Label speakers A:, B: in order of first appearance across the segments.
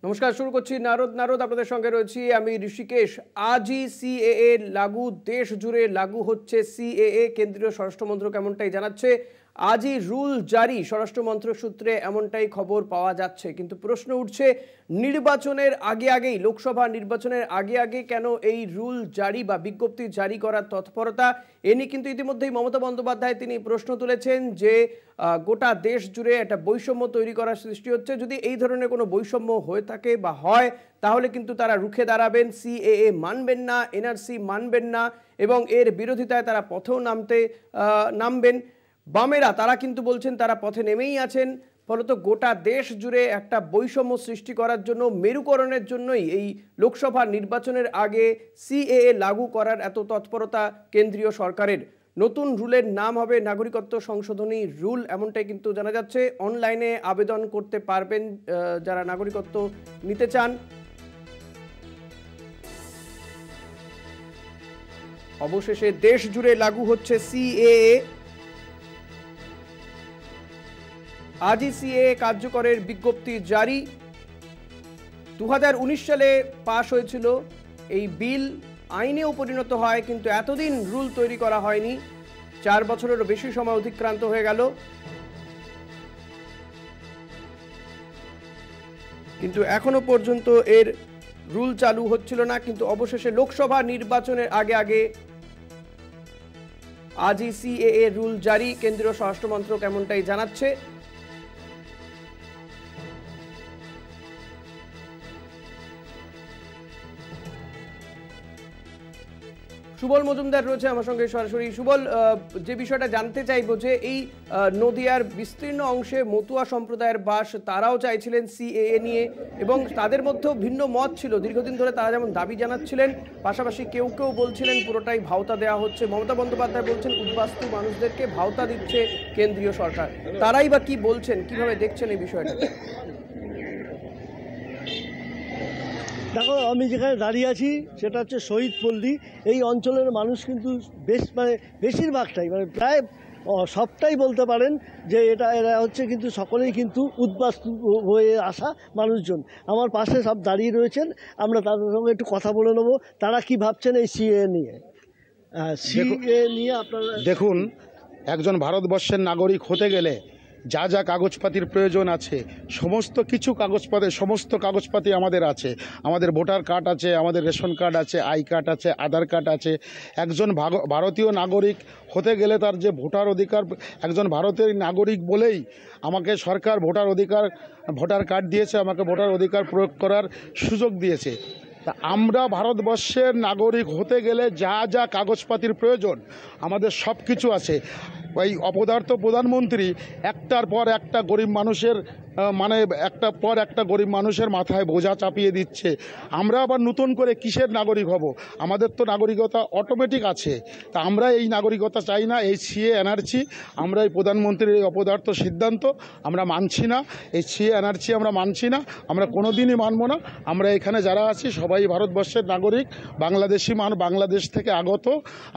A: নমস্কার, শুরু করছি নারদ। আপনাদের সঙ্গে রয়েছি আমি ঋষিকেশ। আজই সিএএ লাগু, দেশ জুড়ে লাগু হচ্ছে সিএএ। কেন্দ্রীয় স্বরাষ্ট্রমন্ত্রক এমনটাই জানাচ্ছে। আজই রুল জারি, স্বরাষ্ট্রমন্ত্রক সূত্রে এমনটাই খবর পাওয়া যাচ্ছে। কিন্তু প্রশ্ন উঠছে, নির্বাচনের আগেই, লোকসভা নির্বাচনের আগে কেন এই রুল জারি বা বিজ্ঞপ্তি জারি করার তৎপরতা? এ নিয়ে কিন্তু ইতিমধ্যেই মমতা বন্দ্যোপাধ্যায় তিনি প্রশ্ন তুলেছেন যে গোটা দেশ জুড়ে একটা বৈষম্য তৈরি করার সৃষ্টি হচ্ছে। যদি এই ধরনের কোনো বৈষম্য হয়ে থাকে বা হয়, তাহলে কিন্তু তারা রুখে দাঁড়াবেন, সিএএ মানবেন না, এনআরসি মানবেন না এবং এর বিরোধিতায় তারা পথেও নামবেন। বামেরা তারা কিন্তু বলছেন তারা পথে নেমেই আছেন। ফলত গোটা দেশ জুড়ে একটা বৈষম্য সৃষ্টি করার জন্য, মেরুকরণের জন্যই এই লোকসভা নির্বাচনের আগে সিএএ লাগু করার এত তৎপরতা কেন্দ্রীয় সরকারের। নতুন রুলের নাম হবে নাগরিকত্ব সংশোধনী রুল, এমনটাই কিন্তু জানা যাচ্ছে। অনলাইনে আবেদন করতে পারবেন যারা নাগরিকত্ব নিতে চান। অবশেষে দেশ জুড়ে লাগু হচ্ছে সিএএ। আজই সিএএ কার্যকরের বিজ্ঞপ্তি জারি। 2019 সালে পাশ হয়েছিল এই বিল, আইনেও পরিণত হয়, কিন্তু এতদিন রুল তৈরি করা হয়নি। 4 বছরেরও বেশি সময় অতিক্রান্ত হয়ে গেল, কিন্তু এখনো পর্যন্ত এর রুল চালু হচ্ছিল না। কিন্তু অবশেষে লোকসভা নির্বাচনের আগে আজই সিএএ রুল জারি, কেন্দ্রীয় স্বরাষ্ট্রমন্ত্রক এমনটাই জানাচ্ছে। সুবল মজুমদার রয়েছে আমার সঙ্গে সরাসরি। সুবল, যে বিষয়টা জানতে চাইবো যে এই নদিয়ার বিস্তীর্ণ অংশে মতুয়া সম্প্রদায়ের বাস, তারাও চাইছিলেন সিএএ নিয়ে এবং তাদের মধ্যেও ভিন্ন মত ছিল। দীর্ঘদিন ধরে তারা যেমন দাবি জানাচ্ছিলেন, পাশাপাশি কেউ বলছিলেন পুরোটাই ভাওতা দেওয়া হচ্ছে। মমতা বন্দ্যোপাধ্যায় বলছেন উদ্বাস্তু মানুষদেরকে ভাওতা দিচ্ছে কেন্দ্রীয় সরকার। তারাই বা কি বলছেন, কিভাবে দেখছেন এই বিষয়টা?
B: দেখো, আমি যেখানে দাঁড়িয়ে আছি সেটা হচ্ছে শহীদ পল্লী। এই অঞ্চলের মানুষ কিন্তু বেশিরভাগটাই প্রায় সবটাই বলতে পারেন যে এরা হচ্ছে কিন্তু সকলেই কিন্তু উদ্বাস্তু হয়ে আসা মানুষজন। আমার পাশে সব দাঁড়িয়ে রয়েছেন, আমরা তাদের সঙ্গে একটু কথা বলে নেবো তারা কি ভাবছেন এই সিএএ নিয়ে। আপনারা
C: দেখুন, একজন ভারতবর্ষের নাগরিক হতে গেলে যা যা কাগজপাতির প্রয়োজন আছে, সমস্ত কাগজপাতি আমাদের আছে। আমাদের ভোটার কার্ড আছে, আমাদের রেশন কার্ড আছে, আই কার্ড আছে, আধার কার্ড আছে। একজন ভারতীয় নাগরিক হতে গেলে তার যে ভোটার অধিকার, একজন ভারতের নাগরিক বলেই আমাকে সরকার ভোটার কার্ড দিয়েছে, আমাকে ভোটার অধিকার প্রয়োগ করার সুযোগ দিয়েছে। তা আমরা ভারতবর্ষের নাগরিক হতে গেলে যা যা কাগজপাতির প্রয়োজন আমাদের সব কিছু আছে। ওই অপদার্থ প্রধানমন্ত্রী একটার পর একটা গরিব মানুষের মাথায় বোঝা চাপিয়ে দিচ্ছে। আমরা আবার নতুন করে কিসের নাগরিক হব? আমাদের তো নাগরিকতা অটোমেটিক আছে। তা আমরা এই নাগরিকতা চাই না। এই সিএ এনআরসি, আমরা এই প্রধানমন্ত্রীর এই অপদার্থ সিদ্ধান্ত আমরা মানছি না। এই সিএ এনআরসি আমরা মানছি না, আমরা কোনো দিনই মানব না। আমরা এখানে যারা আছি সবাই ভারতবর্ষের নাগরিক, বাংলাদেশ থেকে আগত।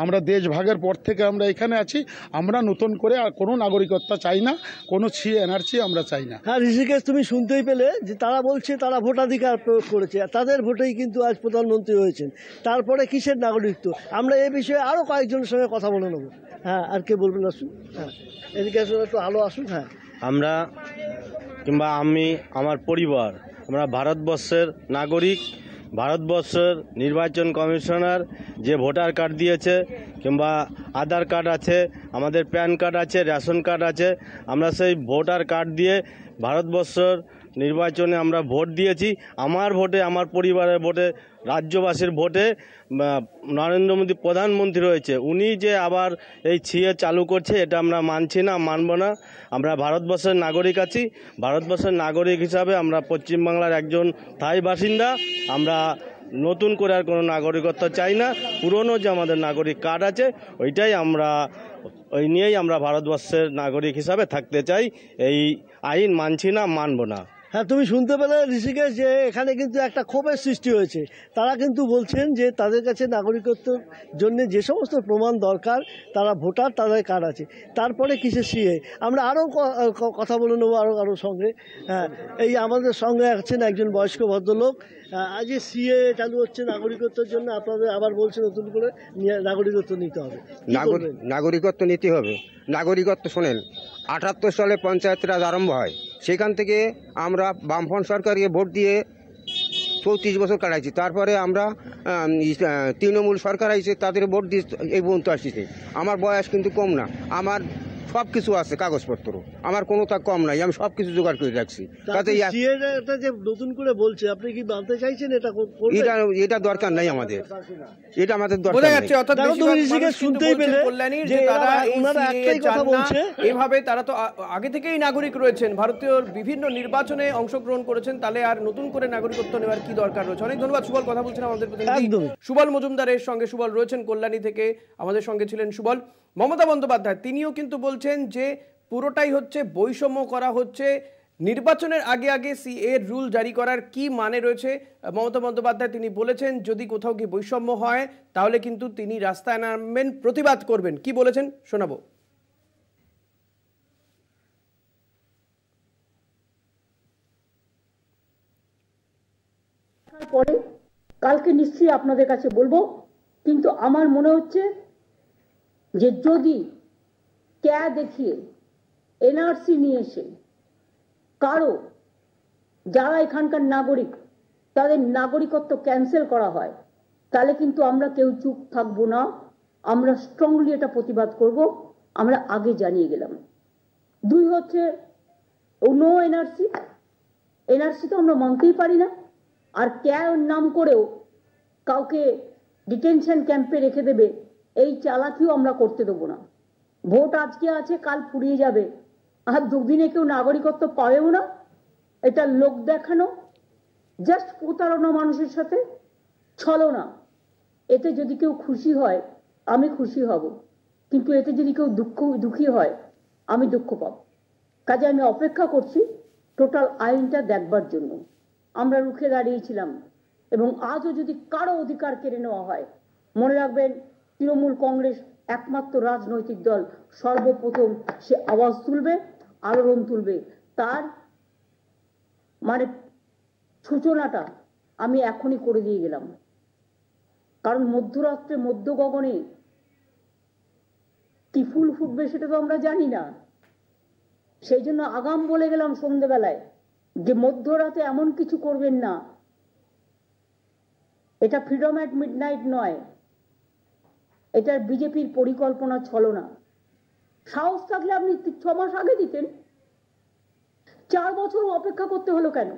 C: আমরা দেশভাগের পর থেকে আমরা এখানে আছি। আমরা নতুন করে আর কোনো নাগরিকত্ব চাই না, কোনো সিএ এনআরসি আমরা চাই না।
B: হ্যাঁ ঋষিকেশ, তুমি শুনতেই পেলে যে তারা বলছে তারা ভোটাধিকার প্রয়োগ করেছে, তাদের ভোটেই কিন্তু আজ প্রধানমন্ত্রী হয়েছেন। তারপরে কিসের নাগরিকত্ব? আমরা এ বিষয়ে আরও কয়েকজনের সঙ্গে কথা বলে নেব। হ্যাঁ, আর কে বলবেন? আসুন, হ্যাঁ এদিকে আসলে একটু আলো আসুন। হ্যাঁ,
D: আমরা কিংবা আমি, আমার পরিবার, আমরা ভারতবর্ষের নাগরিক। ভারতবর্ষের নির্বাচন কমিশনার যে ভোটার কার্ড দিয়েছে, কিংবা আধার কার্ড আছে, আমাদের প্যান কার্ড আছে, রেশন কার্ড আছে, আমরা সেই ভোটার কার্ড দিয়ে ভারতবর্ষের নির্বাচনে আমরা ভোট দিয়েছি। আমার ভোটে, আমার পরিবারের ভোটে, রাজ্যবাসীর ভোটে নরেন্দ্র মোদী প্রধানমন্ত্রী রয়েছে। উনি যে আবার এই সিএ চালু করছে, এটা আমরা মানছি না, মানব না। আমরা ভারতবর্ষের নাগরিক আছি। ভারতবর্ষের নাগরিক হিসাবে আমরা পশ্চিমবাংলার একজন স্থায়ী বাসিন্দা। আমরা নতুন করে আর কোনো নাগরিকত্ব চাই না। পুরনো যে আমাদের নাগরিক কার্ড আছে ওই নিয়েই আমরা ভারতবর্ষের নাগরিক হিসাবে থাকতে চাই। এই আইন মানছি না, মানব না।
B: হ্যাঁ, তুমি শুনতে পেলে ঋষিকেশ যে এখানে কিন্তু একটা ক্ষোভের সৃষ্টি হয়েছে। তারা কিন্তু বলছেন যে তাদের কাছে নাগরিকত্বের জন্য যে সমস্ত প্রমাণ দরকার, তারা ভোটার, তাদের কার্ড আছে, তারপরে কিসের সিএ। আমরা আরও কথা বলে নেবো আরও সঙ্গে। হ্যাঁ, এই আমাদের সঙ্গে আছেন একজন বয়স্ক ভদ্রলোক। আজ যে সিএ চালু হচ্ছে নাগরিকত্বের জন্য, আপনাদের আবার বলছে নতুন করে নাগরিকত্ব নিতে হবে।
E: নাগরিকত্ব নিতে হবে। নাগরিকত্ব শোনেন, 78 সালে পঞ্চায়েত রাজ আরম্ভ হয়, সেখান থেকে আমরা বামফ্রন্ট সরকারকে ভোট দিয়ে 34 বছর কাটাইছি। তারপরে আমরা তৃণমূল সরকার আইছে, তাদের ভোট দিয়ে এই পর্যন্ত আসছে। আমার বয়স কিন্তু কম না, আমার সব কিছু আছে, কাগজপত্র আমার কোনো তা কম নাই, আমি সব কিছু জোগাড় করে রাখছি।
B: যে নতুন করে বলছে, আপনি কি মানতে চাইছেন?
E: এটা দরকার নাই আমাদের, এটা আমাদের
A: বোঝা যাচ্ছে। অর্থাৎ শুনতেই পেলে এইভাবে তারা তো আগে থেকেই নাগরিক রয়েছেন, ভারতীয় বিভিন্ন নির্বাচনে অংশগ্রহণ করেছেন, তাহলে আর নতুন করে নাগরিকত্ব নেওয়ার কি দরকার রয়েছে? অনেক ধন্যবাদ সুবল। কথা বলছেন আমাদের প্রতিনিধি সুবল মজুমদারের সঙ্গে। সুবল রয়েছেন কল্যাণী থেকে, আমাদের সঙ্গে ছিলেন সুবল। মমতা বন্দ্যোপাধ্যায় তিনিও কিন্তু বলছেন যে পুরোটাই হচ্ছে বৈষম্য করা হচ্ছে, নির্বাচনের আগে আগে সিএ রুল জারি করার কি মানে রয়েছে। মমতা বন্দ্যোপাধ্যায় তিনি বলেছেন যদি কোথাও কি বৈষম্য হয় তাহলে কিন্তু তিনি রাস্তায় নামবেন, প্রতিবাদ করবেন। কি বলেছেন শোনাবো।
F: পরে কালকে নিশ্চয়ই আপনাদের কাছে বলবো, কিন্তু আমার মনে হচ্ছে যে যদি ক্যা দেখিয়ে এনআরসি নিয়ে এসে কারো যারা এখানকার নাগরিক তাদের নাগরিকত্ব ক্যান্সেল করা হয়, তাহলে কিন্তু আমরা কেউ চুপ থাকবো না, আমরা স্ট্রংলি এটা প্রতিবাদ করব। আমরা আগে জানিয়ে গেলাম। দুই হচ্ছে নো এনআরসি, এনআরসি তো আমরা মানতেই পারি না। আর ক্যার নাম করেও কাউকে ডিটেনশন ক্যাম্পে রেখে দেবে, এই চালাকিও আমরা করতে দেবো না। ভোট আজকে আছে, কাল ফুরিয়ে যাবে, আর দুদিনে কেউ নাগরিকত্ব পাবেও না। এটা লোক দেখানো, জাস্ট প্রতারণা মানুষের সাথে, ছলনা। এতে যদি কেউ খুশি হয় আমি খুশি হব, কিন্তু এতে যদি কেউ দুঃখী হয় আমি দুঃখ পাব। কাজে আমি অপেক্ষা করছি টোটাল আইনটা দেখবার জন্য। আমরা রুখে দাঁড়িয়েছিলাম, এবং আজও যদি কারো অধিকার কেড়ে নেওয়া হয়, মনে রাখবেন তৃণমূল কংগ্রেস একমাত্র রাজনৈতিক দল সর্বপ্রথম সে আওয়াজ তুলবে, আলোড়ন তুলবে। তার মানে সূচনাটা আমি এখনই করে দিয়ে গেলাম, কারণ মধ্যরাত্রে মধ্য গগনে কি ফুল ফুটবে সেটা তো আমরা জানি না। সেই জন্য আগাম বলে গেলাম সন্ধ্যেবেলায় যে মধ্যরাতে এমন কিছু করবেন না। এটা ফ্রিডম অ্যাট মিডনাইট নয়, এটা বিজেপির পরিকল্পনা ছলনা। সাহস থাকলে আপনি 6 মাস আগে দিতেন, 4 বছর অপেক্ষা করতে হলো কেন?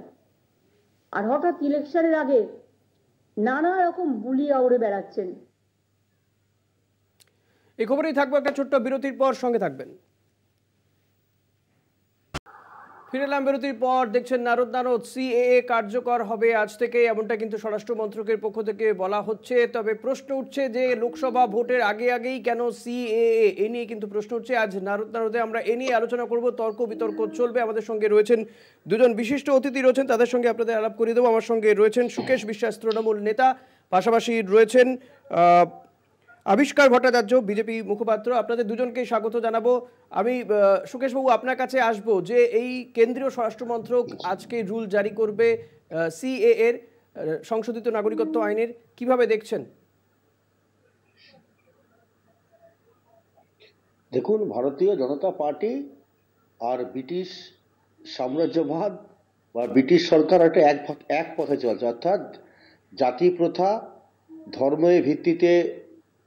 F: আর হঠাৎ ইলেকশনের আগে নানা রকম বুলিয়ে উড়ে বেড়াচ্ছেন।
A: এই খবরেই থাকবো একটা ছোট্ট বিরতির পর, সঙ্গে থাকবেন। ফিরে এলাম বিরতির পর। দেখছেন নারদ সিএএ কার্যকর হবে আজ থেকে, এমনটা কিন্তু স্বরাষ্ট্র মন্ত্রকের পক্ষ থেকে বলা হচ্ছে। তবে প্রশ্ন উঠছে যে লোকসভা ভোটের আগেই কেন সিএএ, এ নিয়ে কিন্তু প্রশ্ন উঠছে। আজ নারদে আমরা এ নিয়ে আলোচনা করব, তর্ক বিতর্ক চলবে। আমাদের সঙ্গে রয়েছেন দুজন বিশিষ্ট অতিথি রয়েছেন, তাদের সঙ্গে আপনাদের আলাপ করিয়ে দেবো। আমার সঙ্গে রয়েছেন সুকেশ বিশ্বাস, তৃণমূল নেতা, পাশাপাশি রয়েছেন আবিষ্কার ভট্টাচার্য, বিজেপি মুখপাত্র। আপনাদের দুজনকে স্বাগত জানাবো। আমি সুকেশবাবু আপনার কাছে আসবো যে এই কেন্দ্রীয় স্বরাষ্ট্র মন্ত্রক আজকে রুল জারি করবে সিএএ এর, সংশোধিত নাগরিকত্ব আইনের, কিভাবে দেখছেন?
G: দেখুন, ভারতীয় জনতা পার্টি আর ব্রিটিশ সাম্রাজ্যবাদ বা ব্রিটিশ সরকার একটা এক পথে চলছে, অর্থাৎ জাতি প্রথা ধর্মের ভিত্তিতে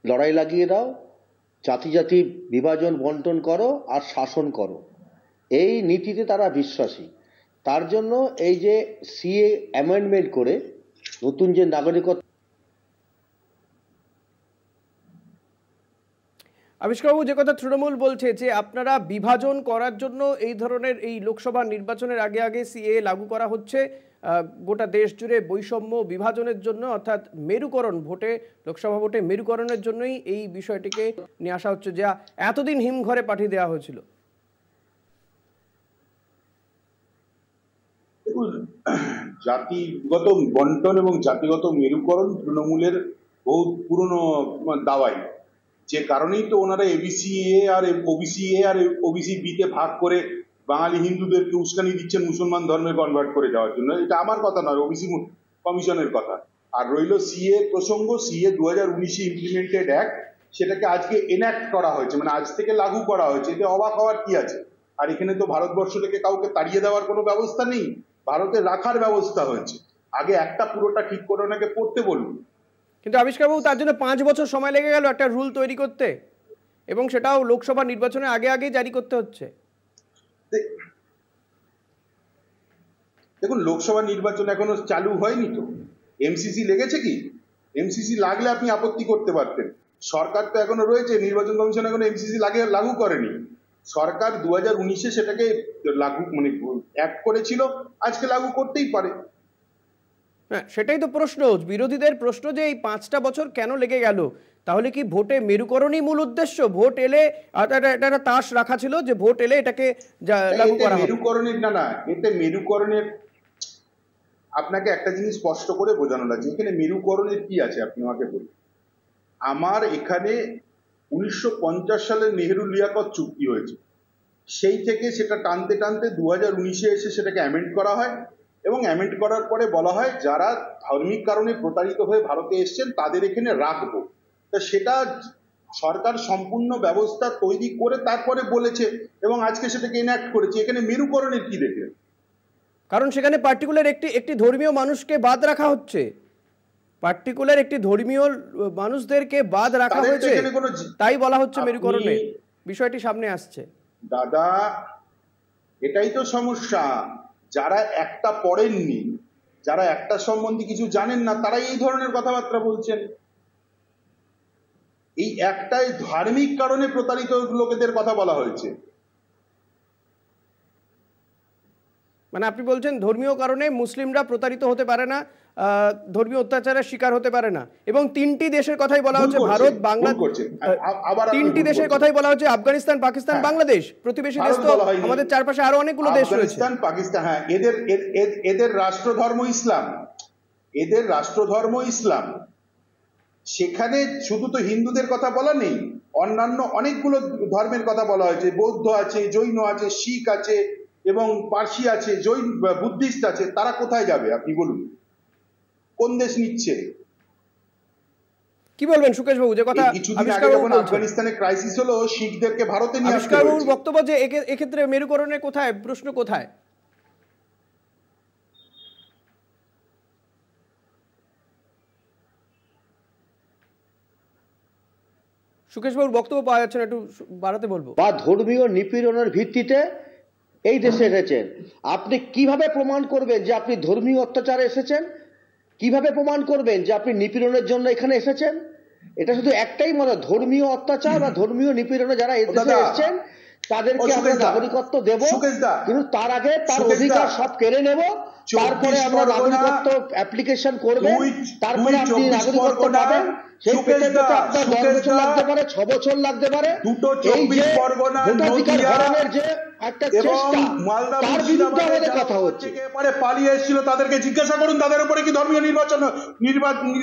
G: লড়াই লাগিয়ে দাও, জাতি জাতি বিভাজন বন্টন করো আর শাসন করো, এই নীতিতে তারা বিশ্বাসী। তার জন্য এই যে সিএ অ্যামেন্ডমেন্ট করে নতুন যে নাগরিকত্ব।
A: আবিষ্কারবাবু, যে কথা তৃণমূল বলছে যে আপনারা বিভাজন করার জন্য এই ধরনের এই লোকসভা নির্বাচনের আগে সিএ লাগু করা হচ্ছে, গোটা দেশ জুড়ে বৈষম্য বিভাজনের জন্য, অর্থাৎ মেরুকরণ ভোটে, লোকসভা ভোটে মেরুকরণের জন্যই এই বিষয়টিকে নিয়ে আসা হচ্ছে, যা এতদিন হিমঘরে পাঠিয়ে দেওয়া হয়েছিল।
H: দেখুন, জাতিগত বন্টন এবং জাতিগত মেরুকরণ তৃণমূলের বহু পুরনো দাওয়াই, যে কারণেই তো ওনারা এবিসি এ আর ওবিসি বি তে ভাগ করে বাঙালি হিন্দুদেরকে উস্কানি দিচ্ছেন মুসলমান ধর্মে কনভার্ট করে যাওয়ার জন্য। এটা আমার কথা নয়, ওবিসি কমিশনের কথা। আর রইল সিএ প্রসঙ্গ, সিএ 2019 ইমপ্লিমেন্টেড অ্যাক্ট, সেটাকে আজকে এনঅ্যাক্ট করা হয়েছে, মানে আজ থেকে লাগু করা হয়েছে। এতে অবাক হওয়ার কি আছে? আর এখানে তো ভারতবর্ষ থেকে কাউকে তাড়িয়ে দেওয়ার কোনো ব্যবস্থা নেই, ভারতে রাখার ব্যবস্থা হয়েছে। আগে একটা পুরোটা ঠিক করে ওনাকে পড়তে বলুন।
A: কিন্তু আবিষ্কারবাবু, তার জন্য 5 বছর সময় লেগে গেল একটা রুল তৈরি করতে, এবং সেটাও লোকসভা নির্বাচনের আগে জারি করতে হচ্ছে।
H: দেখুন, লোকসভা নির্বাচন এখনো চালু হয়নি তো, এমসিসি লেগেছে কি? এমসিসি লাগলে আপনি আপত্তি করতে পারতেন। সরকার তো এখনো রয়েছে, নির্বাচন কমিশন এখনো এমসিসি লাগু করেনি। সরকার 2019-এ সেটাকে লাগু মানে অ্যাক্ট করেছিল, আজকে লাগু করতেই পারে।
A: হ্যাঁ, সেটাই তো প্রশ্ন, বিরোধীদের প্রশ্ন যে এই 5টা বছর কেন লেগে গেল? তাহলে কি ভোটে মেরুকরণই মূল উদ্দেশ্য? ভোট এলে একটা তাস রাখা ছিল যে ভোট এলে এটাকে লাগু করা হবে।
H: মেরুকরণের না, এতে মেরুকরণের আপনাকে একটা জিনিস স্পষ্ট করে বোঝানো লাগছে। এখানে মেরুকরণের কি আছে আপনি আমাকে বলুন। আমার এখানে 1950 সালে নেহেরু লিয়াকত চুক্তি হয়েছে, সেই থেকে সেটা টানতে টানতে 2019-এ এসে সেটাকে অ্যামেন্ড করা হয়, এবং অ্যামেন্ড করার পরে বলা হয় যারা ধার্মিক কারণে প্রতারিত হয়ে ভারতে এসছেন তাদের এখানে রাখবো। তা সেটা সরকার সম্পূর্ণ ব্যবস্থা তৈরি করে তারপরে বলেছে, এবং আজকে সেটাকে এনঅ্যাক্ট করেছে। এখানে মেরুকরণের কি দেখলেন?
A: কারণ সেখানে পার্টিকুলার একটি ধর্মীয় মানুষকে বাদ রাখা হচ্ছে, পার্টিকুলার একটি ধর্মীয় মানুষদেরকে বাদ রাখা হয়েছে, তাই বলা হচ্ছে মেরুকরণের বিষয়টি সামনে আসছে।
H: দাদা, এটাই তো সমস্যা। যারা একটা পড়েননি, যারা একটা সম্বন্ধে কিছু জানেন না, তারাই এই ধরনের কথাবার্তা বলছেন। এই একটাই ধার্মিক কারণে প্রতারিত লোকেদের কথা বলা হয়েছে।
A: মানে আপনি বলছেন ধর্মীয় কারণে মুসলিমরা প্রতারিত হতে পারে না, ধর্মীয় অত্যাচারের শিকার হতে পারে না, এবং 3টি দেশের কথাই বলা হচ্ছে, ভারত, বাংলাদেশ, 3টি দেশের কথাই বলা হচ্ছে, আফগানিস্তান, পাকিস্তান, বাংলাদেশ, প্রতিবেশী দেশ তো আমাদের চারপাশে আরো অনেকগুলো দেশ রয়েছে।
H: আফগানিস্তান, পাকিস্তান, হ্যাঁ, এদের রাষ্ট্রধর্ম ইসলাম, এদের রাষ্ট্রধর্ম ইসলাম। সেখানে শুধু তো হিন্দুদের কথা বলা নেই, অন্যান্য অনেকগুলো ধর্মের কথা বলা হয়েছে। বৌদ্ধ আছে, জৈন আছে, শিখ আছে, এবং পার্সি আছে, জৈন বুদ্ধিস্ট আছে। তারা কোথায় যাবে আপনি বলুন? কোন দেশ নিচ্ছে?
A: কি বলবেন সুকেশ বাবু, যে কথা
H: আফগানিস্তানে ক্রাইসিস হলো, শিখদেরকে ভারতে নিয়ে আসতে হয়েছে।
A: বক্তব্য যে এক্ষেত্রে মেরুকরণের কোথায়, প্রশ্ন কোথায়? সুকেশবাবুর বক্তব্য পাওয়া যাচ্ছে না, একটু বাড়াতে বলবো।
G: বা ধর্মীয় নিপীড়নের ভিত্তিতে এই দেশে এসেছেন। আপনি কিভাবে প্রমাণ করবেন যে আপনি ধর্মীয় অত্যাচারে এসেছেন? কিভাবে প্রমাণ করবেন যে আপনি নিপীড়নের জন্য এখানে এসেছেন? এটা শুধু একটাই মত, ধর্মীয় অত্যাচার বা ধর্মীয় নিপীড়নে যারা এই দেশে এসেছেন তাদেরকে আমরা নাগরিকত্ব দেব, কিন্তু তার আগে তার অধিকার সব কেড়ে নেব, তারপরে আমরা নাগরিকত্ব অ্যাপ্লিকেশন করব, তারপরে আপনি নাগরিকত্ব পাবেন। সেই পেতে পেতে আপনার 10 বছর লাগতে পারে, 6 বছর লাগতে পারে। এই যে ভোটাধিকার হরণের যে একটা চেষ্টা, তার বিরুদ্ধে আমাদের কথা হচ্ছে।
H: পালিয়ে এসেছিল তাদেরকে জিজ্ঞাসা করুন তাদের উপরে কি ধর্মীয়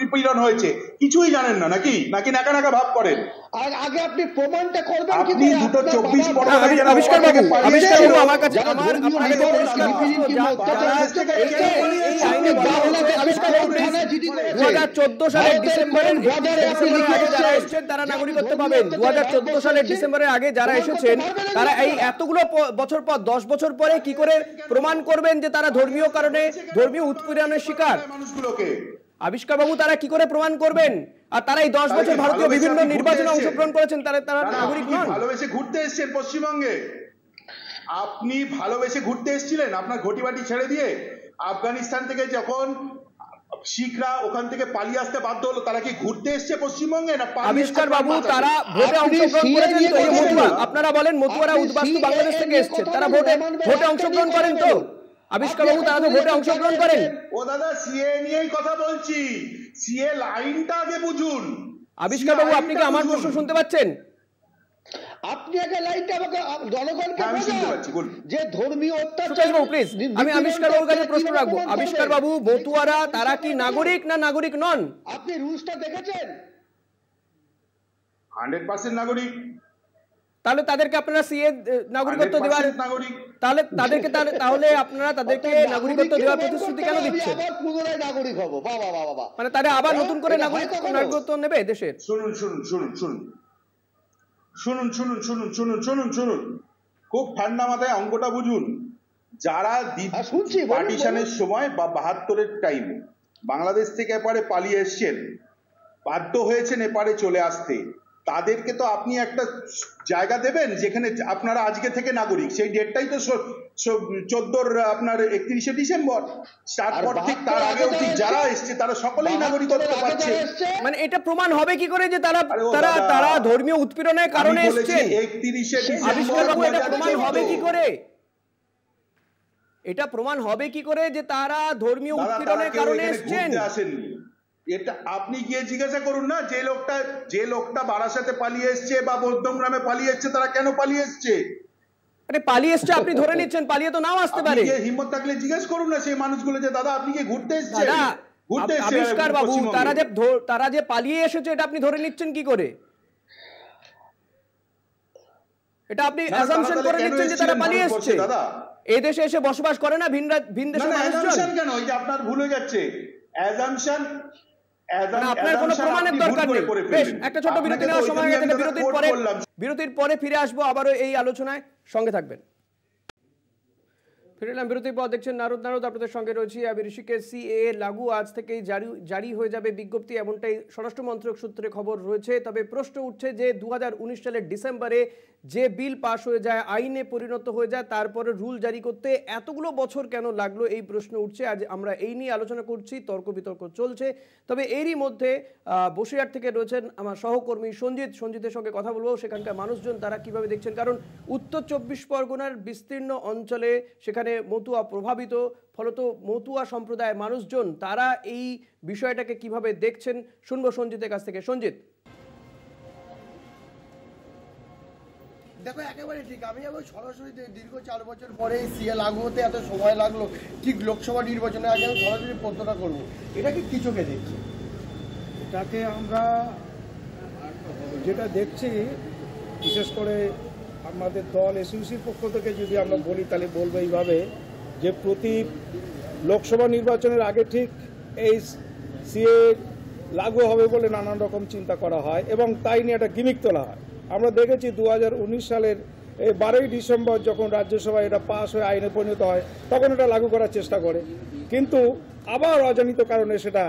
H: নিপীড়ন হয়েছে। কিছুই জানেন না নাকি নাকা নাকা ভাব করেন।
G: আর আগে আপনি প্রমাণটা করবেন কি?
H: আপনি দুটো 24 পরগনায় যারা
A: আবিষ্কারবাবু আমার কাছে
G: আমার আপনাকে পরিষ্কার
A: 2014 সালের ডিসেম্বরের তারা নাগরিকত্ব পাবেন। 2014 সালের ডিসেম্বরের আগে যারা এসেছেন তারা এই এতগুলো বছর পর, 10 বছর পরে কি করে প্রমাণ করবেন যে তারা ধর্মীয় কারণে, ধর্মীয় উৎপীড়নের শিকার?
H: মানুষগুলোকে
A: আবিষ্কার বাবু তারা কি করে প্রমাণ করবেন? আর তারা এই 10 বছর ভারতীয় বিভিন্ন নির্বাচনে অংশগ্রহণ করেছেন, তারা নাগরিক নন।
H: ভালোবেসে ঘুরতে এসেছেন পশ্চিমবঙ্গে, আপনি ভালোবেসে ঘুরতে এসেছিলেন আপনার ঘটিবাটি ছেড়ে দিয়ে। আফগানিস্তান থেকে যখন শিখরা ওখান থেকে পালিয়ে আসতে বাধ্য হলো, তারা কি ঘুরতে এসছে পশ্চিমবঙ্গে না?
A: আবিষ্কার বাবু তারা ভোটে অংশগ্রহণ করেছেন তো? এই মতুয়া, আপনারা বলেন মতুয়ারা উদ্বাস্তু বাংলাদেশ থেকে এসেছে, তারা ভোটে অংশগ্রহণ করেন তো? আবিষ্কার বাবু তারা তো ভোটে অংশগ্রহণ করেন।
H: ও দাদা, সিএ নিয়েই কথা বলছি, সিএ লাইনটা আগে বুঝুন।
A: আবিষ্কার বাবু আপনি কি আমার প্রশ্ন শুনতে পাচ্ছেন?
G: আপনি আগে লাইনটা আমাকে জনগণকে
H: আমি শুনতে
G: বোঝান
H: পাচ্ছি, বলুন।
G: যে ধর্মীয় অত্যাচার।
A: সুকাশবাবু প্লিজ, আমি আবিষ্কার বাবুর কাছে প্রশ্ন রাখবো। আবিষ্কার বাবু, মতুয়ারা তারা কি নাগরিক না নাগরিক নন?
G: আপনি রুলসটা দেখেছেন?
H: 100% নাগরিক।
A: তাহলে তাদেরকে আপনারা সিএ নাগরিকত্ব দেওয়ার,
H: 100% নাগরিক।
A: তাহলে আপনারা তাদেরকে নাগরিকত্ব দেওয়ার প্রতিশ্রুতি কেন দিচ্ছেন?
G: আবার পুনরায় নাগরিক হব, বাবা বাবা,
A: মানে তারা আবার নতুন করে নাগরিকত্ব নেবে দেশের?
H: শুনুন, খুব ঠান্ডা মাথায় অঙ্কটা বুঝুন। যারা পার্টিশনের সময় বা 72-এর টাইমে বাংলাদেশ থেকে এপারে পালিয়ে এসছেন, বাধ্য হয়েছেন এপারে চলে আসতে, তাদেরকে তো আপনি একটা জায়গা দেবেন যেখানে আপনারা আজকে থেকে নাগরিক। সেই ডেটটাই তো 14 আপনার 31শে ডিসেম্বর। তারপর ঠিক তার আগে অবধি যারা এসছে তারা সকলেই নাগরিকত্ব পাচ্ছে।
A: মানে এটা প্রমাণ হবে কি করে যে তারা ধর্মীয় উৎপীড়নের কারণে এসেছেন?
H: 31শে
A: আবিষ্কার বাবু, এটা প্রমাণ হবে কি করে? এটা প্রমাণ হবে কি করে যে তারা ধর্মীয় উৎপীড়নের কারণে এসেছেন?
H: আসেননি, এটা আপনি গিয়ে জিজ্ঞাসা করুন না। যে লোকটা বারাসাতে পালিয়ে এসছে বা মধ্যমগ্রামে পালিয়ে এসছে, তারা কেন পালিয়ে এসছে?
A: আরে পালিয়ে এসছে আপনি ধরে নিচ্ছেন, পালিয়ে তো নাও আসতে পারে।
H: হিম্মত থাকলে জিজ্ঞেস করুন না সেই মানুষগুলো যে দাদা আপনি কি ঘুরতে এসেছেন?
A: আবিষ্কার বাবু, তারা যে পালিয়ে এসেছে এটা আপনি ধরে নিচ্ছেন কি করে? এটা আপনি অ্যাসাম্পশন করে নিচ্ছেন যে তারা পালিয়ে এসেছে।
H: দাদা,
A: এই দেশে এসে বসবাস করে না ভিন দেশের মানুষজন?
H: কেন? এই যে আপনার ভুল হয়ে যাচ্ছে। অ্যাসাম্পশন
A: আপনার কোনো প্রমাণের দরকার নেই। বেশ, একটা ছোট বিরতি নেওয়ার সময় হয়ে গেছে। বিরতির পরে ফিরে আসবো আবারও এই আলোচনায়, সঙ্গে থাকবেন। ফিরে এলাম বিরতির পর। দেখছেন নারদ, আপনাদের সঙ্গে রয়েছি আমি ঋষিকেশ। সিএএ লাগু আজ থেকেই জারি হয়ে যাবে বিজ্ঞপ্তি, এমনটাই স্বরাষ্ট্র মন্ত্রক সূত্রে খবর রয়েছে। তবে প্রশ্ন উঠছে যে 2019 সালের ডিসেম্বরে যে বিল পাশ হয়ে যায়, আইনে পরিণত হয়ে যায়, তারপরে রুল জারি করতে এতগুলো বছর কেন লাগলো, এই প্রশ্ন উঠছে। আজ আমরা এই নিয়ে আলোচনা করছি, তর্ক বিতর্ক চলছে। তবে এরই মধ্যে বসিরহাট থেকে রয়েছেন আমার সহকর্মী সঞ্জিতের সঙ্গে কথা বলবো। সেখানকার মানুষজন তারা কিভাবে দেখছেন, কারণ উত্তর 24 পরগনার বিস্তীর্ণ অঞ্চলে সেখানে মতুয়া প্রভাবিত, ফলত মতুয়া সম্প্রদায়ের মানুষজন তারা এই বিষয়টাকে কিভাবে দেখছেন, শুনবো সঞ্জিতের কাছ থেকে। সঞ্জিত,
B: দেখো একেবারে ঠিক। আমি আবার সরাসরি দীর্ঘ 4 বছর পরে সিএ লাগু হতে এত সময় লাগলো, ঠিক লোকসভা নির্বাচনের আগে আমি সরাসরি প্রশ্নটা করবো, এটাকে কি চোখে দেখছি?
I: এটাকে আমরা যেটা দেখছি, বিশেষ করে আমাদের দল এসইউসির পক্ষ থেকে যদি আমরা বলি তাহলে বলবো এইভাবে যে প্রতি লোকসভা নির্বাচনের আগে ঠিক এই সিএ লাগু হবে বলে নানান রকম চিন্তা করা হয় এবং তাই নিয়ে একটা গিমিক তোলা হয়। আমরা দেখেছি 2019 সালের 12ই ডিসেম্বর যখন রাজ্যসভায় এটা পাস হয়ে আইনে পরিণত হয়, তখন এটা লাগু করার চেষ্টা করে, কিন্তু আবার অজানিত কারণে সেটা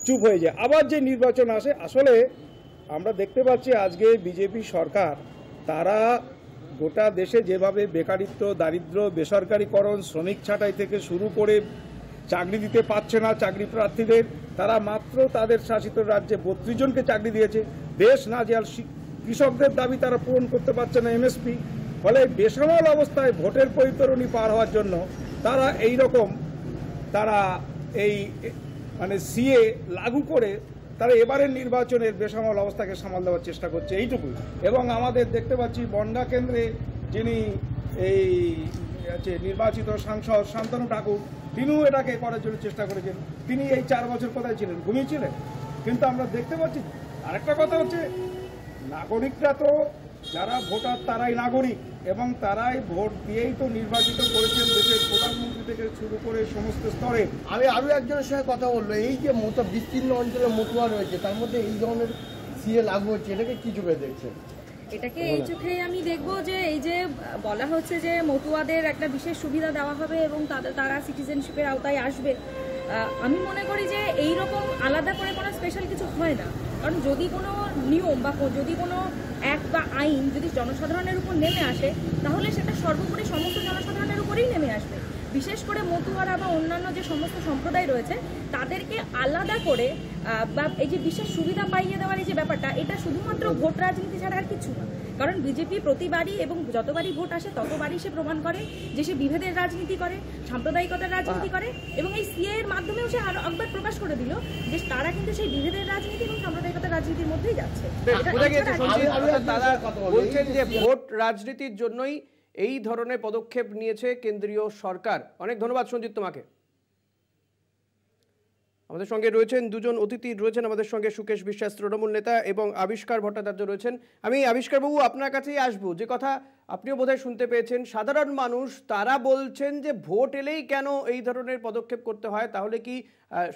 I: চুপ হয়ে যায়। আবার যে নির্বাচন আসে, আসলে আমরা দেখতে পাচ্ছি আজকে বিজেপি সরকার তারা গোটা দেশে যেভাবে বেকারিত্ব, দারিদ্র্য, বেসরকারিকরণ, শ্রমিক ছাঁটাই থেকে শুরু করে চাকরি দিতে পারছে না চাকরি প্রার্থীদের, তারা মাত্র তাদের শাসিত রাজ্যে 32 জনকে চাকরি দিয়েছে। দেশ নাজেহাল, কৃষকদের দাবি তারা পূরণ করতে পারছে না, এমএসপি। ফলে বেসামাল অবস্থায় ভোটের বৈতরণী পার হওয়ার জন্য তারা এই মানে সিএ লাগু করে তারা এবারের নির্বাচনের বেসামাল অবস্থাকে সামাল দেওয়ার চেষ্টা করছে, এইটুকুই। এবং আমাদের দেখতে পাচ্ছি বনগা কেন্দ্রে যিনি এই নির্বাচিত সাংসদ শান্তনু ঠাকুর, তিনিও এটাকে করার জন্য চেষ্টা করেছেন। তিনি এই 4 বছর কোথায় ছিলেন? ঘুমিয়েছিলেন। কিন্তু আমরা দেখতে পাচ্ছি আরেকটা কথা হচ্ছে, নাগরিকরা তো যারা ভোটার তারাই নাগরিক এবং তারাই ভোট দিয়েই তো নির্বাচিত করেছেন দেশের প্রধানমন্ত্রী থেকে শুরু করে সমস্ত স্তরে।
B: আমি আরও একজনের সঙ্গে কথা বললো, এই যে বিস্তীর্ণ অঞ্চলে মতুয়া রয়েছে তার মধ্যে এই ধরনের সিএ লাগু হচ্ছে, এটাকে কি চোখে দেখছেন?
J: এটাকে এই চোখেই আমি দেখবো যে এই যে বলা হচ্ছে যে মতুয়াদের একটা বিশেষ সুবিধা দেওয়া হবে এবং তারা সিটিজেনশিপের আওতায় আসবে। আমি মনে করি যে এই রকম আলাদা করে কোনো স্পেশাল কিছু হয় না, কারণ যদি কোনো নিয়ম বা যদি কোনো অ্যাক্ট বা আইন যদি জনসাধারণের উপর নেমে আসে, তাহলে সেটা সর্বোপরি সমস্ত জনসাধারণের উপরেই নেমে আসবে। বিশেষ করে মতুয়ারা বা অন্যান্য যে সমস্ত সম্প্রদায় রয়েছে তাদেরকে আলাদা করে বা এই যে বিশেষ সুবিধা পাইয়ে দেওয়ার এই যে ব্যাপারটা, এটা শুধুমাত্র ভোট রাজনীতি ছাড়া আর কিছু না। কারণ বিজেপি প্রতিবারই এবং যতবারই ভোট আসে ততবারই সে প্রমাণ করে যে সে বিভেদের রাজনীতি করে, সাম্প্রদায়িকতার রাজনীতি করে, এবং এই সিএ এর মাধ্যমেও সে আরো একবার প্রকাশ করে দিল যে তারা কিন্তু সেই বিভেদের রাজনীতি এবং সাম্প্রদায়িকতার রাজনীতির মধ্যেই যাচ্ছে।
A: তারা বলছেন যে ভোট রাজনীতির জন্যই এই ধরনের পদক্ষেপ নিয়েছে কেন্দ্রীয় সরকার। অনেক ধন্যবাদ সঞ্জিত তোমাকে। আমাদের সঙ্গে রয়েছেন দুজন অতিথি রয়েছেন আমাদের সঙ্গে, সুকেশ বিশ্বাস তৃণমূল নেতা এবং আবিষ্কার ভট্টাচার্য রয়েছেন। আমি আবিষ্কার বাবু আপনার কাছেই আসবো, যে কথা আপনিও বোধহয় শুনতে পেয়েছেন, সাধারণ মানুষ তারা বলছেন যে ভোট এলেই কেন এই ধরনের পদক্ষেপ করতে হয়, তাহলে কি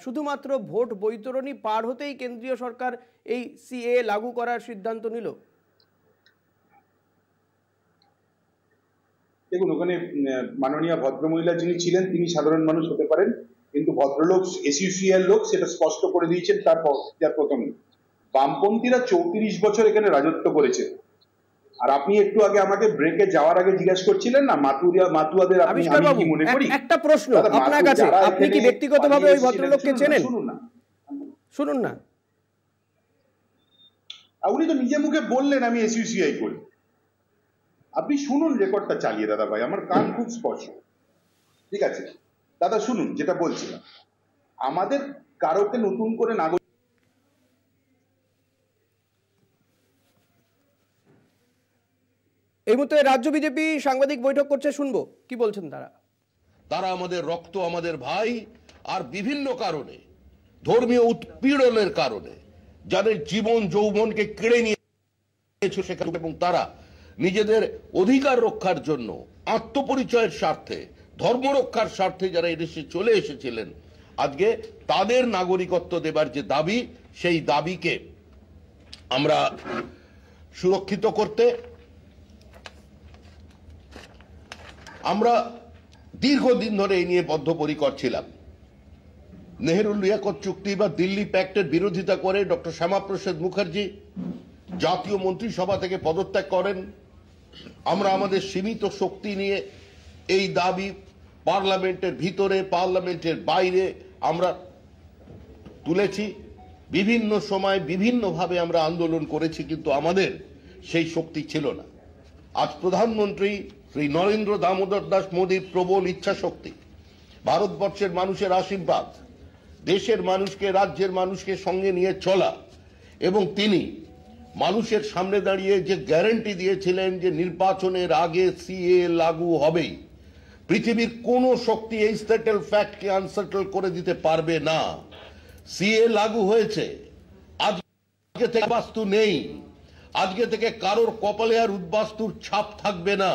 A: শুধুমাত্র ভোট বৈতরণী পার হতেই কেন্দ্রীয় সরকার এই সিএ লাগু করার সিদ্ধান্ত নিল?
H: দেখুন, ওখানে মাননীয় ভদ্রমহিলা যিনি ছিলেন তিনি সাধারণ মানুষ হতে পারেন, কিন্তু ভদ্রলোক এসইউসিআর লোক সেটা স্পষ্ট করে দিয়েছেন তার প্রথমে। বামপন্থীরা 34 বছর এখানে রাজত্ব করেছে। আর আপনি একটু আগে আমাকে ব্রেকে যাওয়ার আগে জিজ্ঞাসা করছিলেন না মাতুয়াদের আমি কি মনে করি।
A: একটা প্রশ্ন আপনার কাছে, আপনি কি ব্যক্তিগতভাবে ওই ভদ্রলোককে চেনেন? শুনুন না,
H: উনি তো নিজে মুখে বললেন আমি এসইউসিআই করি। আপনি শুনুন, রেকর্ডটা চালিয়ে দাদা ভাই, আমার কান খুব স্পষ্ট। ঠিক আছে দাদা, শুনুন যেটা বলছিলাম। আমাদের কারোকে নতুন করে নাগরিক
A: এই মুহূর্তে রাজ্য বিজেপি সাংবাদিক বৈঠক করছে, শুনবো কি বলছেন তারা।
K: তারা আমাদের রক্ত, আমাদের ভাই, আর বিভিন্ন কারণে, ধর্মীয় উৎপীড়নের কারণে যাদের জীবন যৌবনকে কেড়ে নিয়েছে সেখানে, এবং তারা নিজেদের অধিকার রক্ষার জন্য, আত্মপরিচয়ের স্বার্থে, ধর্ম রক্ষার স্বার্থে যারা এদেশে চলে এসেছিলেন, আজকে তাদের নাগরিকত্ব দেবার যে দাবি, সেই দাবিকে আমরা সুরক্ষিত করতে আমরা দীর্ঘদিন ধরে এই নিয়ে বদ্ধপরিকর ছিলাম। নেহেরু লিয়াকত চুক্তি বা দিল্লি প্যাক্টের বিরোধিতা করে ডক্টর শ্যামাপ্রসাদ মুখার্জি জাতীয় মন্ত্রিসভা থেকে পদত্যাগ করেন। আমরা আমাদের সীমিত শক্তি নিয়ে এই দাবি পার্লামেন্টের ভিতরে, পার্লামেন্টের বাইরে আমরা তুলেছি। বিভিন্ন সময় বিভিন্নভাবে আমরা আন্দোলন করেছি, কিন্তু আমাদের সেই শক্তি ছিল না। আজ প্রধানমন্ত্রী শ্রী নরেন্দ্র দামোদর দাস মোদীর প্রবল ইচ্ছা শক্তি, ভারতবর্ষের মানুষের আশীর্বাদ, দেশের মানুষকে, রাজ্যের মানুষকে সঙ্গে নিয়ে চলা, এবং তিনি মানুষের সামনে দাঁড়িয়ে যে গ্যারান্টি দিয়েছিলেন যে নির্বাচনের আগে সিএ লাগু হবেই, পৃথিবীর কোন শক্তি এই সেটেল ফ্যাক্টকে আনসেটেল করে দিতে পারবে না। সিএ লাগু হয়েছে, আজকে থেকে বাস্তু নেই, আজকে থেকে কারোর কপালে আর উদ্বাস্তুর ছাপ থাকবে না।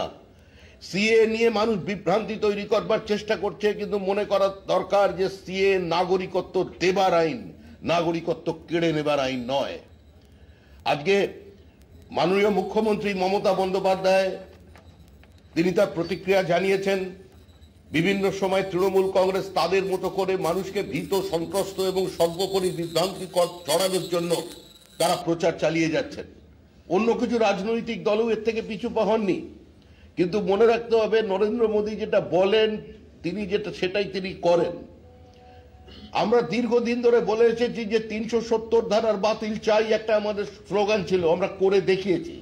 K: সিএ নিয়ে মানুষ বিভ্রান্তি তৈরি করবার চেষ্টা করছে, কিন্তু মনে করা দরকার যে সিএ নাগরিকত্ব দেবার আইন, নাগরিকত্ব কেড়ে নেবার আইন নয়। আজকে মাননীয় মুখ্যমন্ত্রী মমতা বন্দ্যোপাধ্যায় তিনি তার প্রতিক্রিয়া জানিয়েছেন। বিভিন্ন সময় তৃণমূল কংগ্রেস তাদের মতো করে মানুষকে ভীত, সন্ত্রস্ত এবং সর্বোপরি বিভ্রান্তি ছড়ানোর জন্য তারা প্রচার চালিয়ে যাচ্ছেন। অন্য কিছু রাজনৈতিক দলও এর থেকে পিছু পা হননি, কিন্তু মনে রাখতে হবে নরেন্দ্র মোদী যেটা বলেন তিনি সেটাই তিনি করেন। আমরা দীর্ঘদিন ধরে বলে এসেছি যে 370 ধারার বাতিল চাই, একটা আমাদের স্লোগান ছিল, আমরা করে দেখিয়েছি।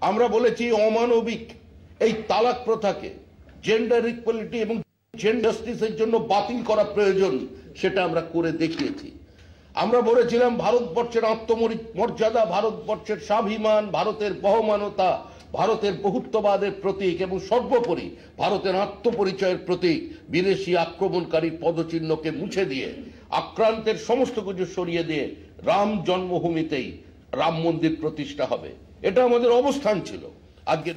K: আমরা বলেছি অমানবিক এই তালাক প্রথাকে জেন্ডার ইকুয়ালিটি এবং জেন্ডার জাস্টিসের জন্য বাতিল করা প্রয়োজন, সেটা আমরা করে দেখিয়েছি। আমরা বলেছিলাম ভারতবর্ষের আত্মমর্যাদা, ভারতবর্ষের স্বাভিমান, ভারতের বহমানতা, ভারতের বহুত্ববাদের প্রতীক এবং সর্বোপরি ভারতের আত্মপরিচয়ের প্রতীক বিদেশি আক্রমণকারীর পদচিহ্নকে মুছে দিয়ে, আক্রান্তের সমস্ত কিছু সরিয়ে দিয়ে রাম জন্মভূমিতেই রাম মন্দির প্রতিষ্ঠা হবে, এটা আমাদের অবস্থান ছিল। আজকে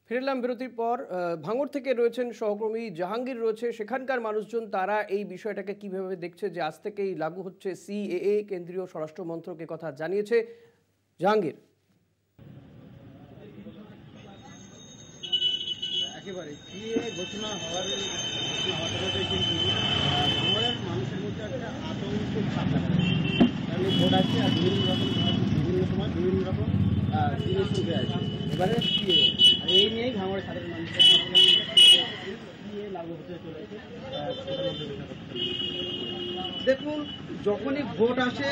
A: ফিরলাম বিরতির পর। ভাঙড় থেকে রয়েছেন সহকর্মী জাহাঙ্গীর রয়েছে, সেখানকার মানুষজন তারা এই বিষয়টাকে কিভাবে দেখছে, যে আজ থেকেই লাগু হচ্ছে সিএএ, কেন্দ্রীয় স্বরাষ্ট্র মন্ত্রক কথা জানিয়েছে। জাহাঙ্গীর।
L: একেবারে সিএ ঘোষণা হওয়ার কিন্তু ভাঙড়ের মানুষের মধ্যে একটা আতঙ্ক থাকা, কারণ ভোট আছে আর বিভিন্ন সময় বিভিন্ন রকম জিনিস উঠে আছে। এবারে সিএ আর এই নিয়েই ভাঙড়ের সাধারণ মানুষের সিএ লাগু হতে চলেছে। দেখুন, যখনই ভোট আসে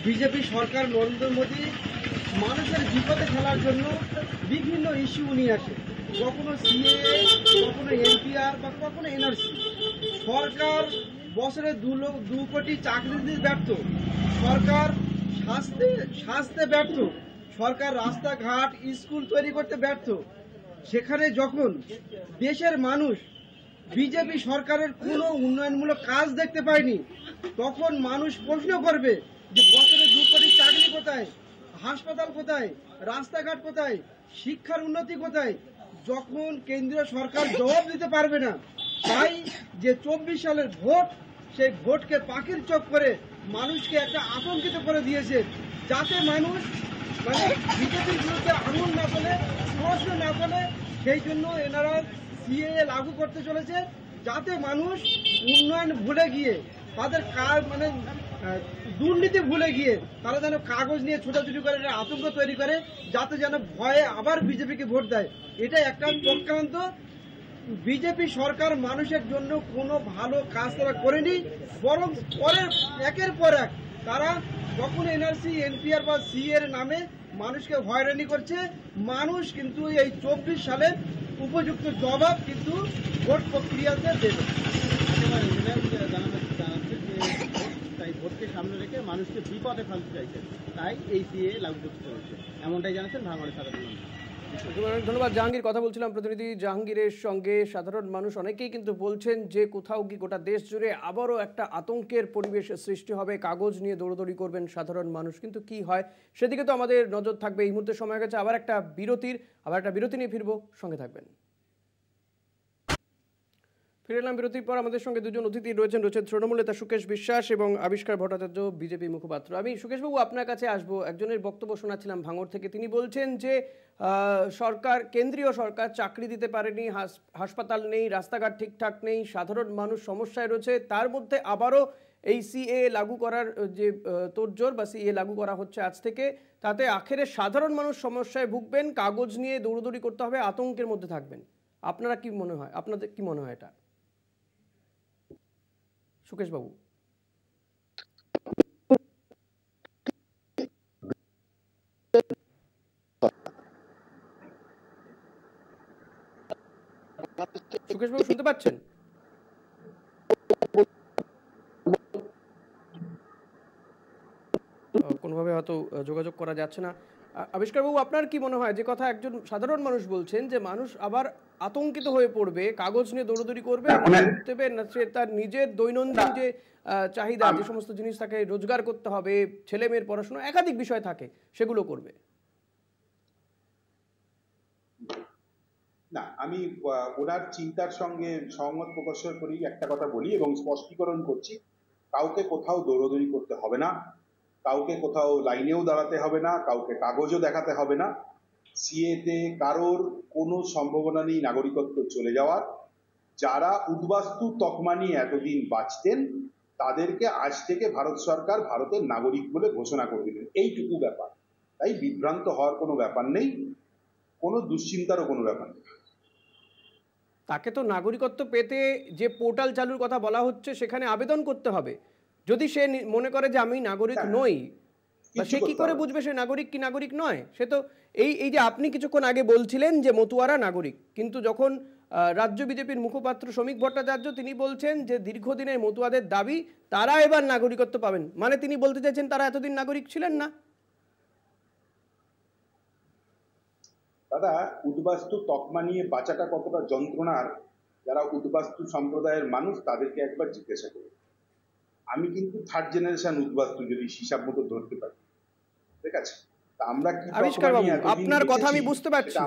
L: বিজেপি সরকার, নরেন্দ্র মোদী মানুষের বিপদে ফেলার জন্য বিভিন্ন ইস্যু নিয়ে আসে, কখনো সিএএ, কখনো এনপিআর বা কখনো এনআরসি। সরকার বছরে 2 কোটি চাকরি দিতে ব্যর্থ, সরকার স্বাস্থ্যে ব্যর্থ, সরকার রাস্তাঘাট স্কুল তৈরি করতে ব্যর্থ। সেখানে যখন দেশের মানুষ বিজেপি সরকারের কোনো উন্নয়নমূলক কাজ দেখতে পায়নি, তখন মানুষ প্রশ্ন করবে যে বছরে 2 কোটি চাকরি কোথায়, হাসপাতাল কোথায়, রাস্তাঘাট কোথায়, শিক্ষার উন্নতি কোথায়, যখন কেন্দ্রীয় সরকার জবাব দিতে পারবে না। তাই যে 24 সালের ভোট, সেই ভোটকে পাখির চোখ করে মানুষকে একটা আতঙ্কিত করে দিয়েছে, যাতে মানুষ মানে বিজেপির বিরুদ্ধে আঙুল না তোলে, প্রশ্ন না তোলে। সেই জন্য এনারা সিএএ লাগু করতে চলেছে, যাতে মানুষ উন্নয়ন ভুলে গিয়ে তাদের মানে দুর্নীতি ভুলে গিয়ে তারা যেন কাগজ নিয়ে ছোটাছুটি করে আতঙ্ক তৈরি করে, যাতে যেন ভয়ে আবার বিজেপিকে ভোট দেয়। এটা একটা চক্রান্ত। বিজেপি সরকার মানুষের জন্য কোনো ভালো কাজ তারা করেনি, বরং পরের একের পর এক তারা কখনো এনআরসি, এনপিআর বা সিএর নামে মানুষকে হয়রানি করছে। মানুষ কিন্তু এই 24 সালে উপযুক্ত জবাব কিন্তু ভোট প্রক্রিয়াতে দেবে। তাই ভোটকে সামনে রেখে মানুষকে বিপদে ফেলতে চাইছে, তাই এই সিএ লাগু করতে চলেছে, এমনটাই জানাচ্ছেন ভাঙড়ের সাধারণ মানুষ।
A: ধন্যবাদ জাহাঙ্গীর। কথা বলছিলাম প্রতিনিধি জাহাঙ্গীরের সঙ্গে। সাধারণ মানুষ অনেকেই কিন্তু বলছেন যে কোথাও কি গোটা দেশ জুড়ে আবারও একটা আতঙ্কের পরিবেশ সৃষ্টি হবে, কাগজ নিয়ে দৌড়দৌড়ি করবেন সাধারণ মানুষ। কিন্তু কি হয় সেদিকে তো আমাদের নজর থাকবে। এই মুহূর্তে সময় গেছে আবার একটা বিরতি নিয়ে ফিরবো, সঙ্গে থাকবেন। ফিরে এলাম বিরতির পর। আমাদের সঙ্গে দুজন অতিথি রয়েছেন তৃণমূল নেতা সুকেশ বিশ্বাস এবং আবিষ্কার ভট্টাচার্য, বিজেপি মুখপাত্র। আমি সুকেশবাবু আপনার কাছে আসবো। একজনের বক্তব্য শোনাচ্ছিলাম ভাঙড় থেকে, তিনি বলছেন যে কেন্দ্রীয় সরকার চাকরি দিতে পারেনি, হাসপাতাল নেই, রাস্তাঘাট ঠিকঠাক নেই, সাধারণ মানুষ সমস্যায় রয়েছে, তার মধ্যে আবারও এই সিএ লাগু করার যে তোড়জোড় বা সিএ লাগু করা হচ্ছে আজ থেকে, তাতে আখেরে সাধারণ মানুষ সমস্যায় ভুগবেন, কাগজ নিয়ে দৌড়দৌড়ি করতে হবে, আতঙ্কের মধ্যে থাকবেন। আপনাদের কি মনে হয় এটা সুকেশ বাবু? সুকেশ বাবু শুনতে পাচ্ছেন? কোনোভাবে হয়তো যোগাযোগ করা যাচ্ছে না। আবিষ্কার বাবু, আপনার কি মনে হয় যে কথা একজন সাধারণ মানুষ বলছেন যে মানুষ আবার আতঙ্কিত হয়ে পড়বে, কাগজ নিয়ে দৌড়দৌড়ি করবে, সে তার নিজের দৈনন্দিন যে চাহিদা, যে সমস্ত জিনিস তাকে রোজগার করতে হবে, ছেলে মেয়ের পড়াশোনা, একাধিক বিষয় থাকে, সেগুলো করবে
H: না? আমি ওনার চিন্তার সঙ্গে সহমত প্রকাশ করি, একটা কথা বলি এবং স্পষ্টীকরণ করছি, কাউকে কোথাও দৌড়দৌড়ি করতে হবে না, কাউকে কোথাও লাইনেও দাঁড়াতে হবে না, কাউকে কাগজও দেখাতে হবে না। সিএতে কারোর কোনো সম্ভাবনা নেই নাগরিকত্ব চলে যাওয়ার। যারা উদ্বাস্তু তকমা নিয়ে এতদিন বাঁচতেন, তাদেরকে আজ থেকে ভারত সরকার ভারতের নাগরিক বলে ঘোষণা করে দিলেন, এইটুকু ব্যাপার। তাই বিভ্রান্ত হওয়ার কোনো ব্যাপার নেই, কোনো দুশ্চিন্তারও কোনো ব্যাপার নেই।
A: তাকে তো নাগরিকত্ব পেতে যে পোর্টাল চালুর কথা বলা হচ্ছে, সেখানে আবেদন করতে হবে। যদি সে মনে করে যে আমি নাগরিক নই, সে কি করে বুঝবে সে নাগরিক কি নাগরিক নয়? সে তো এই যে আপনি কিছুক্ষণ আগে বলছিলেন যে মতুয়ারা নাগরিক, কিন্তু যখন রাজ্য বিজেপির মুখপাত্র শ্রমিক ভট্টাচার্য তিনি বলছেন যে দীর্ঘদিনের মতুয়াদের দাবি তারা এবার নাগরিকত্ব পাবেন, মানে তিনি বলতে চাইছেন তারা এতদিন নাগরিক ছিলেন না।
H: দাদা, উদ্বাস্তু তকমা নিয়ে বাঁচাটা কতটা যন্ত্রণার, যারা উদ্বাস্তু সম্প্রদায়ের মানুষ তাদেরকে একবার জিজ্ঞাসা করি। আমি কিন্তু 3rd জেনারেশন উদ্বাস্তু, যদি হিসাব মতো ধরতে পারি, ঠিক আছে?
A: আবিষ্কার বাবু, আপনার কথা আমি বুঝতে পারছি,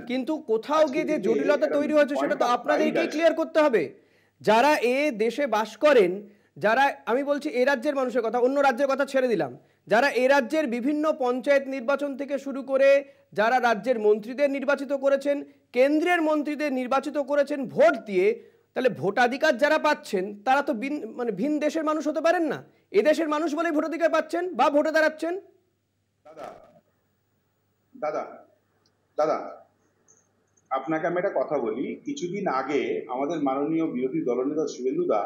A: কিন্তু কোথাও গিয়ে যে জটিলতা তৈরি হয়েছে সেটা তো আপনাদেরকেই ক্লিয়ার করতে হবে। যারা এ দেশে বাস করেন, যারা, আমি বলছি এ রাজ্যের মানুষের কথা, অন্য রাজ্যের কথা ছেড়ে দিলাম, যারা এ রাজ্যের বিভিন্ন পঞ্চায়েত নির্বাচন থেকে শুরু করে যারা রাজ্যের মন্ত্রীদের নির্বাচিত করেছেন, কেন্দ্রের মন্ত্রীদের নির্বাচিত করেছেন ভোট দিয়ে, তাহলে ভোটাধিকার যারা পাচ্ছেন তারা তো ভিন দেশের মানুষ হতে পারেন না, এদেশের মানুষ বলেই ভোটাধিকার পাচ্ছেন বা ভোটে দাঁড়াচ্ছেন।
H: দাদা আপনাকে আমি একটা কথা বলি, কিছুদিন আগে আমাদের মাননীয় বিরোধী দলনেতা শুভেন্দুদা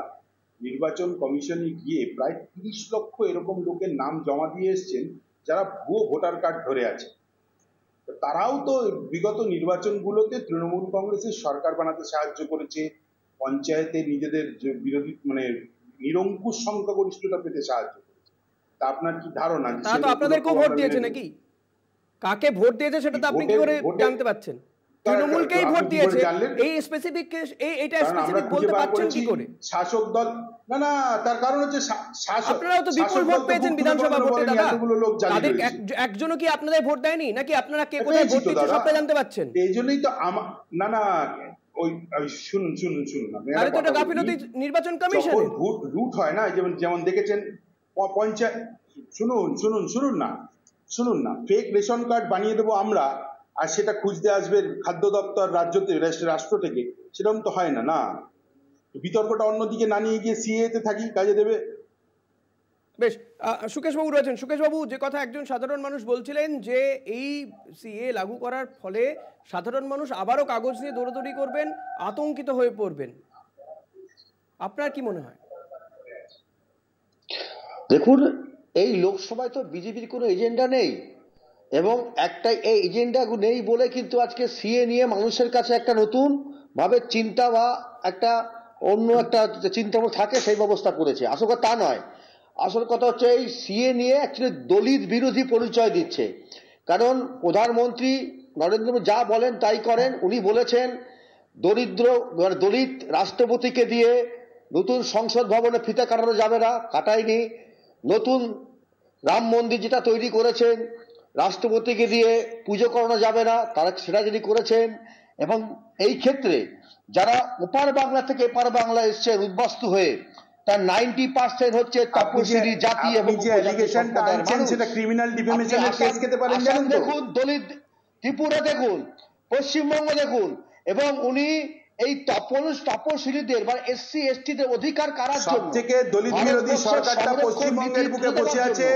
H: নির্বাচন কমিশনে গিয়ে প্রায় 30 লক্ষ এরকম লোকের নাম জমা দিয়ে এসছেন, যারা ভুয়ো ভোটার কার্ড ধরে আছে। তারাও তো বিগত নির্বাচনগুলোতে তৃণমূল কংগ্রেসের সরকার বানাতে সাহায্য করেছে, পঞ্চায়েতে নিজেদের যে বিরোধী মানে নিরঙ্কুশ সংখ্যাগরিষ্ঠতা পেতে সাহায্য করেছে। তা আপনার কি ধারণা?
A: তারা তো আপনাদেরকেও ভোট দিয়েছে নাকি? কাকে ভোট দিয়েছে সেটা তো আপনি কি করে জানতে পারছেন? তৃণমূলকেই ভোট দিয়েছে, এই স্পেসিফিক এইটা স্পেসিফিক বলতে পারছেন কি করে?
H: শাসক দল না, তার কারণ হচ্ছে
A: আপনারাও তো বিপুল ভোট পেয়েছেন বিধানসভা ভোটে দাদা। তাদের একজনও কি আপনাদের ভোট দেয়নি নাকি? আপনারা কে কোথায় ভোট দিয়েছে সবটা জানতে পাচ্ছেন?
H: এই জন্যই তো না ওই শুনুন
A: আরে তো এটা গাফিলতি নির্বাচন কমিশনের
H: রুট হয় না, যেমন দেখেছেন পঞ্চায়েত। শুনুন না ফেক রেশন কার্ড বানিয়ে দেবো আমরা, আর সেটা খুঁজতে আসবে খাদ্য দপ্তর রাষ্ট্র থেকে, সেরকম তো হয় না। বিতর্কটা অন্যদিকে না নিয়ে গিয়ে সিএতে থাকি, কাজে দেবে।
A: বেশ, সুকেশবাবু রয়েছেন। সুকেশবাবু, যে কথা একজন সাধারণ মানুষ বলছিলেন যে এই সিএ লাগু করার ফলে সাধারণ মানুষ আবারও কাগজ নিয়ে দৌড়াদৌড়ি করবেন, আতঙ্কিত হয়ে পড়বেন, আপনার কি মনে হয়?
G: দেখুন, এই লোকসভায় তো বিজেপির কোনো এজেন্ডা নেই, এবং একটা এই এজেন্ডা নেই বলে কিন্তু আজকে সিএ নিয়ে মানুষের কাছে একটা নতুন ভাবে চিন্তা বা একটা অন্য একটা চিন্তা থাকে সেই ব্যবস্থা করেছে। আসল কথা তা নয়, আসল কথা হচ্ছে এই সিএ নিয়ে অ্যাকচুয়ালি দলিত বিরোধী পরিচয় দিচ্ছে। কারণ প্রধানমন্ত্রী নরেন্দ্র মোদী যা বলেন তাই করেন। উনি বলেছেন দলিত রাষ্ট্রপতিকে দিয়ে নতুন সংসদ ভবনে ফিতে কাটানো যাবে না, কাটায়নি। নতুন রাম মন্দির যেটা তৈরি করেছেন রাষ্ট্রপতিকে দিয়ে পুজো করানো যাবে না, তারা সেটা যিনি করেছেন। এবং এই ক্ষেত্রে যারা ওপার বাংলা থেকে এপার বাংলা এসছেন উদ্বাস্তু হয়ে, তার 90% হচ্ছে তপশিলি জাতি এবং দেখুন, দলিত ত্রিপুরা দেখুন, পশ্চিমবঙ্গ দেখুন, এবং উনি এই তপশিলীদের বা এসসি এসটিদের অধিকার কারার জন্য
H: সবথেকে দলিত বিরোধী সরকারটা পশ্চিমবঙ্গের বুকে বসে আছে,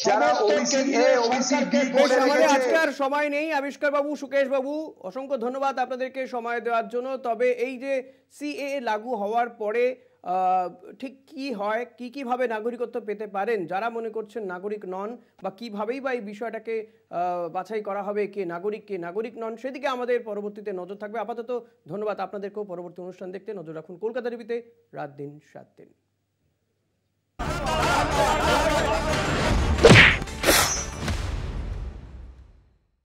H: যারা ওবিসি এ ওবিসি বি করে রেখেছে।
A: আজকে আর সময় নেই। আবিষ্কার বাবু, সুকেশ বাবু, অসংখ্য ধন্যবাদ আপনাদেরকে সময় দেওয়ার জন্য। তবে এই যে সিএএ লাগু হওয়ার পরে ঠিক কি হয়, কিভাবে নাগরিকত্ব পেতে পারেন যারা মনে করছেন নাগরিক নন, বা কিভাবেই বা এই বিষয়টাকে বাছাই করা হবে কে নাগরিক নন, সেদিকে আমাদের পরবর্তীতে নজর থাকবে। আপাতত ধন্যবাদ আপনাদেরকেও। পরবর্তী অনুষ্ঠান দেখতে নজর রাখুন কলকাতা টিভিতে, রাত দিন 7 দিন।